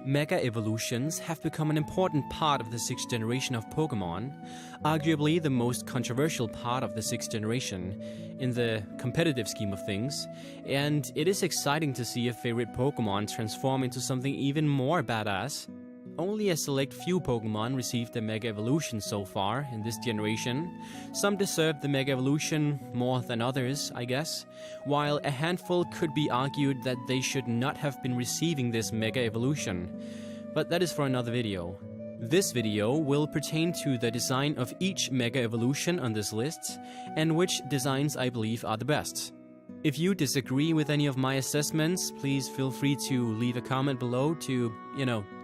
Mega evolutions have become an important part of the 6th generation of Pokemon, arguably the most controversial part of the 6th generation in the competitive scheme of things, and it is exciting to see a favorite Pokemon transform into something even more badass. Only a select few Pokemon received the Mega Evolution so far in this generation. Some deserve the Mega Evolution more than others, I guess, while a handful could be argued that they should not have been receiving this Mega Evolution. But that is for another video. This video will pertain to the design of each Mega Evolution on this list, and which designs I believe are the best. If you disagree with any of my assessments, please feel free to leave a comment below to,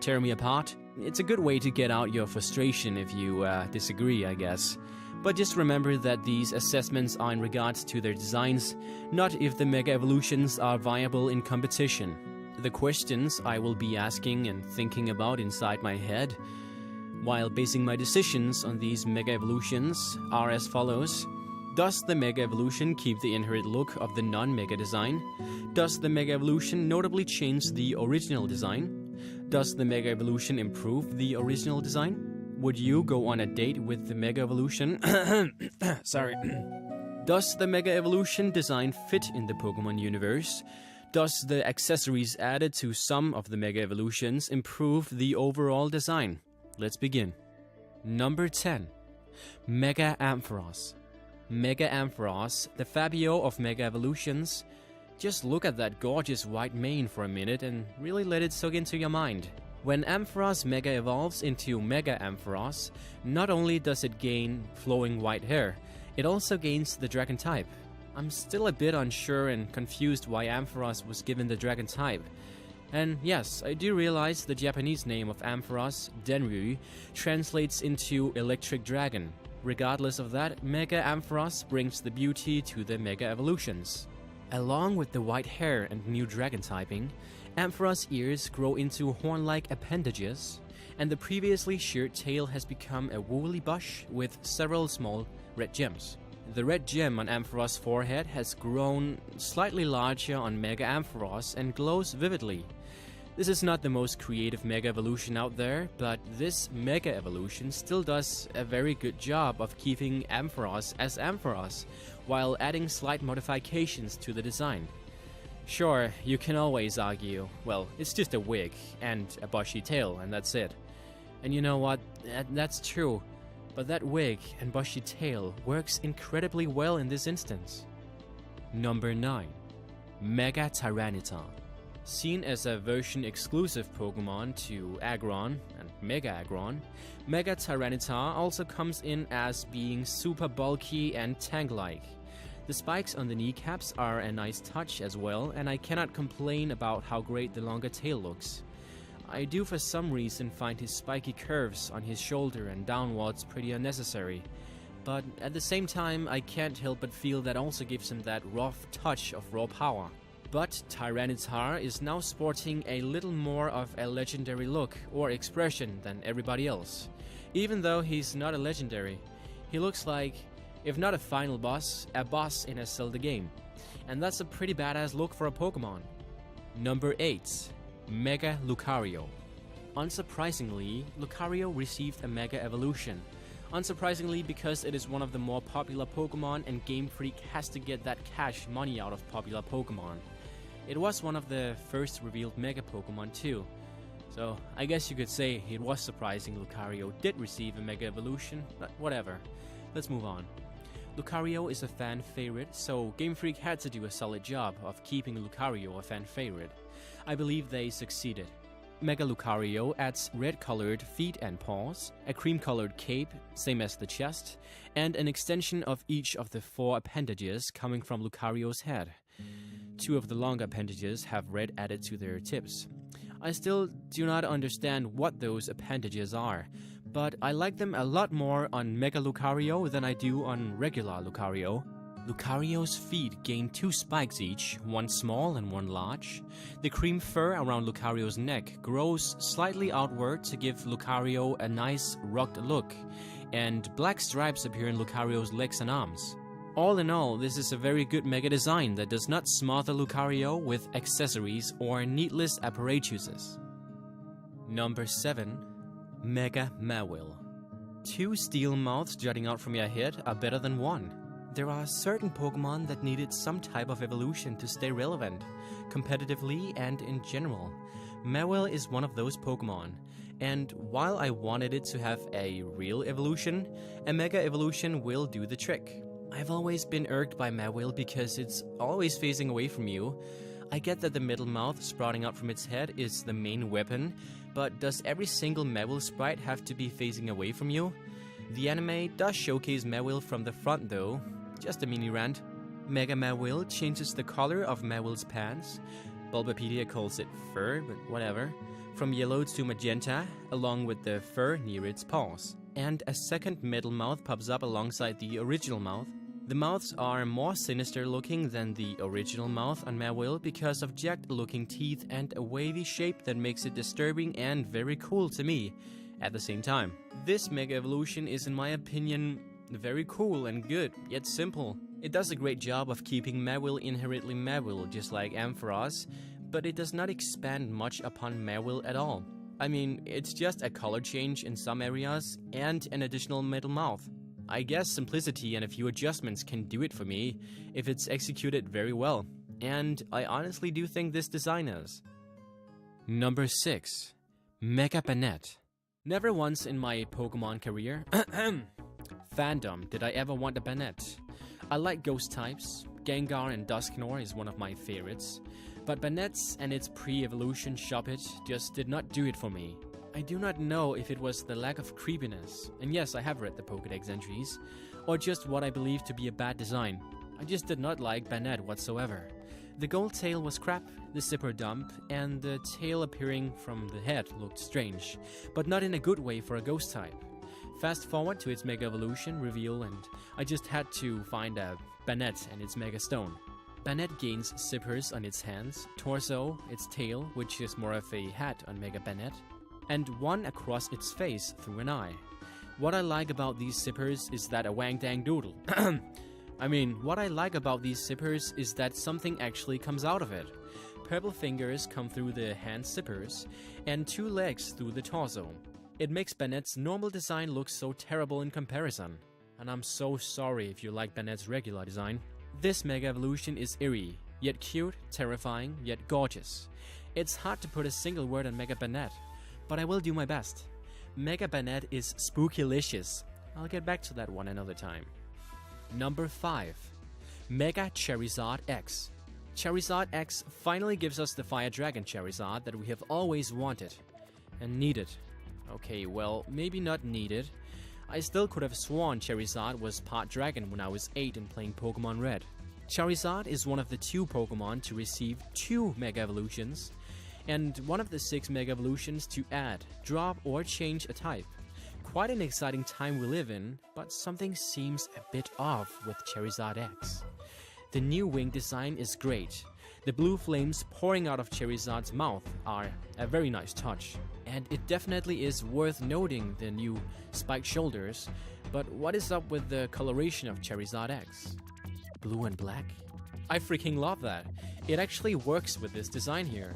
tear me apart. It's a good way to get out your frustration if you disagree, I guess. But just remember that these assessments are in regards to their designs, not if the Mega Evolutions are viable in competition. The questions I will be asking and thinking about inside my head while basing my decisions on these Mega Evolutions are as follows. Does the Mega Evolution keep the inherent look of the non-Mega design? Does the Mega Evolution notably change the original design? Does the Mega Evolution improve the original design? Would you go on a date with the Mega Evolution? Sorry. Does the Mega Evolution design fit in the Pokemon universe? Does the accessories added to some of the Mega Evolutions improve the overall design? Let's begin. Number 10. Mega Ampharos. Mega Ampharos, the Fabio of Mega Evolutions. Just look at that gorgeous white mane for a minute and really let it soak into your mind. When Ampharos Mega evolves into Mega Ampharos, not only does it gain flowing white hair, it also gains the dragon type. I'm still a bit unsure and confused why Ampharos was given the dragon type. And yes, I do realize the Japanese name of Ampharos, Denryu, translates into electric dragon. Regardless of that, Mega Ampharos brings the beauty to the Mega Evolutions. Along with the white hair and new dragon typing, Ampharos' ears grow into horn-like appendages, and the previously sheared tail has become a woolly bush with several small red gems. The red gem on Ampharos' forehead has grown slightly larger on Mega Ampharos and glows vividly. This is not the most creative Mega Evolution out there, but this Mega Evolution still does a very good job of keeping Ampharos as Ampharos, while adding slight modifications to the design. Sure, you can always argue, well, it's just a wig and a bushy tail, and that's it. And you know what? That's true, but that wig and bushy tail works incredibly well in this instance. Number 9. Mega Tyranitar. Seen as a version-exclusive Pokemon to Aggron and Mega Aggron, Mega Tyranitar also comes in as being super bulky and tank-like. The spikes on the kneecaps are a nice touch as well, and I cannot complain about how great the longer tail looks. I do for some reason find his spiky curves on his shoulder and downwards pretty unnecessary, but at the same time I can't help but feel that also gives him that rough touch of raw power. But Tyranitar is now sporting a little more of a legendary look or expression than everybody else. Even though he's not a legendary, he looks like, if not a final boss, a boss in a Zelda game. And that's a pretty badass look for a Pokemon. Number 8. Mega Lucario. Unsurprisingly, Lucario received a Mega Evolution. Unsurprisingly, because it is one of the more popular Pokemon and Game Freak has to get that cash money out of popular Pokemon. It was one of the first revealed Mega Pokemon too. So I guess you could say it was surprising Lucario did receive a Mega Evolution, but whatever. Let's move on. Lucario is a fan favorite, so Game Freak had to do a solid job of keeping Lucario a fan favorite. I believe they succeeded. Mega Lucario adds red-colored feet and paws, a cream-colored cape, same as the chest, and an extension of each of the 4 appendages coming from Lucario's head. 2 of the longer appendages have red added to their tips. I still do not understand what those appendages are, but I like them a lot more on Mega Lucario than I do on regular Lucario. Lucario's feet gain 2 spikes each, one small and one large. The cream fur around Lucario's neck grows slightly outward to give Lucario a nice rugged look, and black stripes appear in Lucario's legs and arms. All in all, this is a very good mega design that does not smother Lucario with accessories or needless apparatuses. Number 7. Mega Mawile. 2 steel mouths jutting out from your head are better than 1. There are certain Pokemon that needed some type of evolution to stay relevant, competitively and in general. Mawile is one of those Pokemon, and while I wanted it to have a real evolution, a Mega Evolution will do the trick. I've always been irked by Mawile because it's always facing away from you. I get that the middle mouth sprouting out from its head is the main weapon, but does every single Mawile sprite have to be facing away from you? The anime does showcase Mawile from the front though. Just a mini rant. Mega Mawile changes the color of Mawile's pants. Bulbapedia calls it fur, but whatever. From yellow to magenta, along with the fur near its paws. And a second middle mouth pops up alongside the original mouth. The mouths are more sinister looking than the original mouth on Mawile because of jagged looking teeth and a wavy shape that makes it disturbing and very cool to me at the same time. This Mega Evolution is, in my opinion, very cool and good, yet simple. It does a great job of keeping Mawile inherently Mawile, just like Ampharos, but it does not expand much upon Mawile at all. I mean, it's just a color change in some areas and an additional middle mouth. I guess simplicity and a few adjustments can do it for me if it's executed very well, and I honestly do think this design is. Number 6. Mega Banette. Never once in my Pokemon career fandom did I ever want a Banette. I like ghost types. Gengar and Dusknoir is one of my favorites, but Banettes and its pre-evolution Shuppet just did not do it for me. I do not know if it was the lack of creepiness, and yes, I have read the Pokédex entries, or just what I believe to be a bad design. I just did not like Banette whatsoever. The gold tail was crap, the zipper dump, and the tail appearing from the head looked strange, but not in a good way for a ghost type. Fast forward to its Mega Evolution reveal and I just had to find a Banette and its Mega Stone. Banette gains zippers on its hands, torso, its tail, which is more of a hat on Mega Banette, and one across its face through an eye. What I like about these zippers is that a wang dang doodle. What I like about these zippers is that something actually comes out of it. Purple fingers come through the hand zippers, and 2 legs through the torso. It makes Banette's normal design look so terrible in comparison. And I'm so sorry if you like Banette's regular design. This Mega Evolution is eerie, yet cute, terrifying, yet gorgeous. It's hard to put a single word on Mega Banette, but I will do my best. Mega Banette is spookylicious. I'll get back to that one another time. Number 5. Mega Charizard X. Charizard X finally gives us the Fire Dragon Charizard that we have always wanted and needed. Okay, well, maybe not needed. I still could have sworn Charizard was part dragon when I was 8 and playing Pokemon Red. Charizard is one of the 2 Pokemon to receive 2 Mega Evolutions, and one of the 6 Mega Evolutions to add, drop, or change a type. Quite an exciting time we live in, but something seems a bit off with Charizard X. The new wing design is great. The blue flames pouring out of Charizard's mouth are a very nice touch. And it definitely is worth noting the new spiked shoulders, but what is up with the coloration of Charizard X? Blue and black? I freaking love that. It actually works with this design here,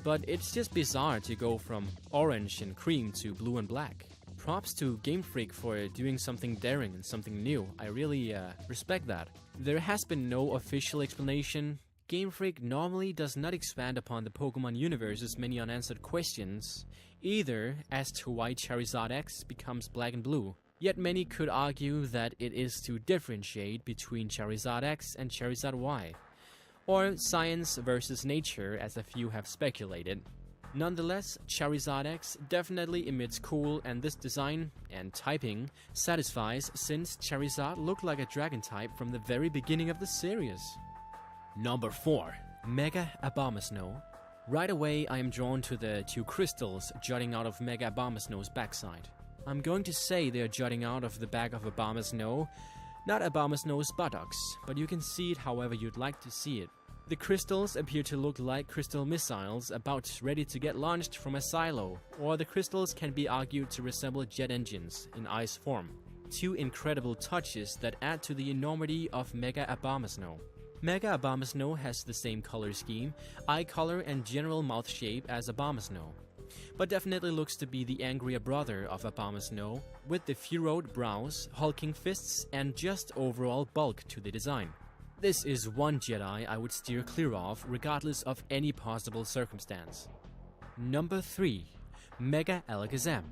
but it's just bizarre to go from orange and cream to blue and black. Props to Game Freak for doing something daring and something new. I really respect that. There has been no official explanation. Game Freak normally does not expand upon the Pokemon universe's many unanswered questions, either as to why Charizard X becomes black and blue. Yet many could argue that it is to differentiate between Charizard X and Charizard Y, or science versus nature as a few have speculated. Nonetheless, Charizard X definitely emits cool, and this design and typing satisfies since Charizard looked like a dragon type from the very beginning of the series. Number 4. Mega Abomasnow. Right away I am drawn to the 2 crystals jutting out of Mega Abomasnow's backside. I'm going to say they are jutting out of the back of Abomasnow, not Abomasnow's buttocks, but you can see it however you'd like to see it. The crystals appear to look like crystal missiles about ready to get launched from a silo, or the crystals can be argued to resemble jet engines in ice form. Two incredible touches that add to the enormity of Mega Abomasnow. Mega Abomasnow has the same color scheme, eye color, and general mouth shape as Abomasnow, but definitely looks to be the angrier brother of Abomasnow, with the furrowed brows, hulking fists, and just overall bulk to the design. This is one Jedi I would steer clear of, regardless of any possible circumstance. Number 3. Mega Alakazam.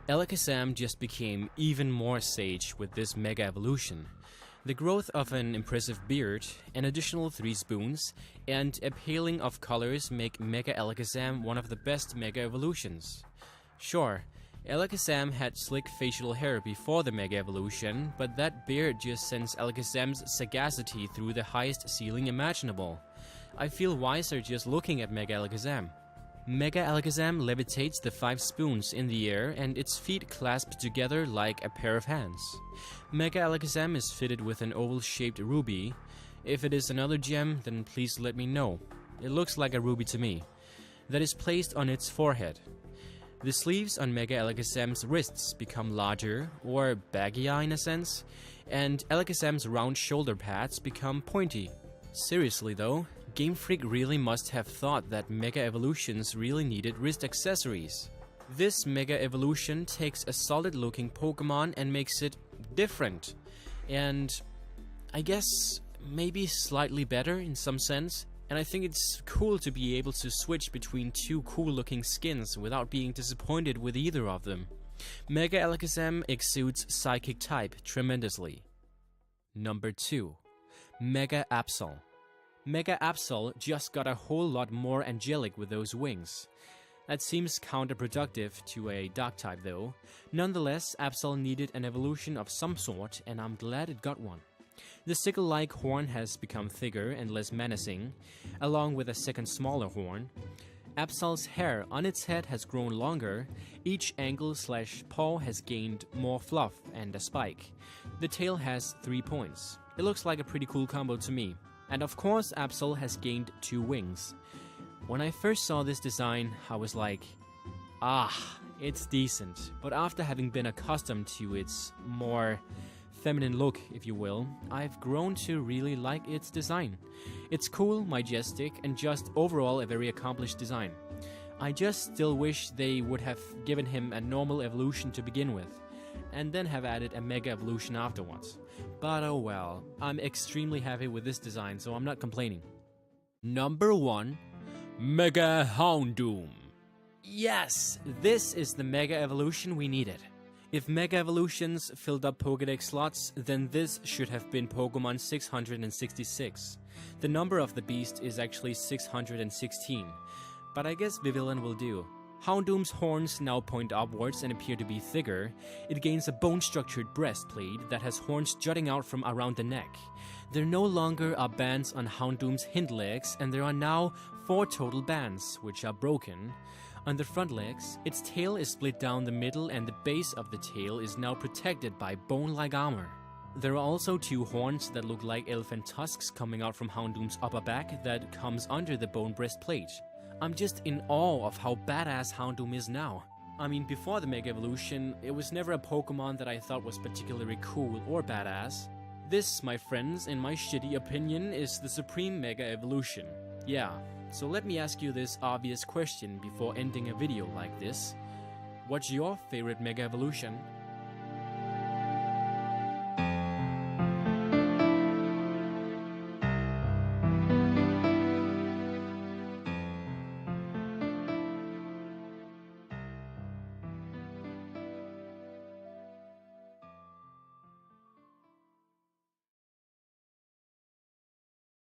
Alakazam just became even more sage with this Mega Evolution. The growth of an impressive beard, an additional 3 spoons, and a paling of colors make Mega Alakazam one of the best Mega Evolutions. Sure, Alakazam had slick facial hair before the Mega Evolution, but that beard just sends Alakazam's sagacity through the highest ceiling imaginable. I feel wiser just looking at Mega Alakazam. Mega Alakazam levitates the 5 spoons in the air and its feet clasp together like a pair of hands. Mega Alakazam is fitted with an oval-shaped ruby. If it is another gem, then please let me know. It looks like a ruby to me. That is placed on its forehead. The sleeves on Mega Alakazam's wrists become larger, or baggier in a sense, and Alakazam's round shoulder pads become pointy. Seriously though, Game Freak really must have thought that Mega Evolutions really needed wrist accessories. This Mega Evolution takes a solid-looking Pokemon and makes it different, and I guess maybe slightly better in some sense. And I think it's cool to be able to switch between 2 cool-looking skins without being disappointed with either of them. Mega Alakazam exudes Psychic type tremendously. Number 2. Mega Absol. Mega Absol just got a whole lot more angelic with those wings. That seems counterproductive to a dark type though. Nonetheless, Absol needed an evolution of some sort, and I'm glad it got one. The sickle-like horn has become thicker and less menacing, along with a second smaller horn. Absol's hair on its head has grown longer, each angle/paw has gained more fluff and a spike. The tail has 3 points. It looks like a pretty cool combo to me. And of course, Absol has gained 2 wings. When I first saw this design, I was like, it's decent. But after having been accustomed to its more feminine look, if you will, I've grown to really like its design. It's cool, majestic, and just overall a very accomplished design. I just still wish they would have given him a normal evolution to begin with, and then have added a Mega Evolution afterwards. But oh well, I'm extremely happy with this design, so I'm not complaining. Number 1. Mega Houndoom. Yes, this is the Mega Evolution we needed. If Mega Evolutions filled up Pokédex slots, then this should have been Pokemon 666. The number of the beast is actually 616, but I guess Vivillon will do. Houndoom's horns now point upwards and appear to be thicker. It gains a bone-structured breastplate that has horns jutting out from around the neck. There no longer are bands on Houndoom's hind legs, and there are now 4 total bands, which are broken. On the front legs, its tail is split down the middle and the base of the tail is now protected by bone-like armor. There are also 2 horns that look like elephant tusks coming out from Houndoom's upper back that comes under the bone breastplate. I'm just in awe of how badass Houndoom is now. I mean, before the Mega Evolution, it was never a Pokemon that I thought was particularly cool or badass. This, my friends, in my shitty opinion, is the supreme Mega Evolution. Yeah. So let me ask you this obvious question before ending a video like this. What's your favorite Mega Evolution?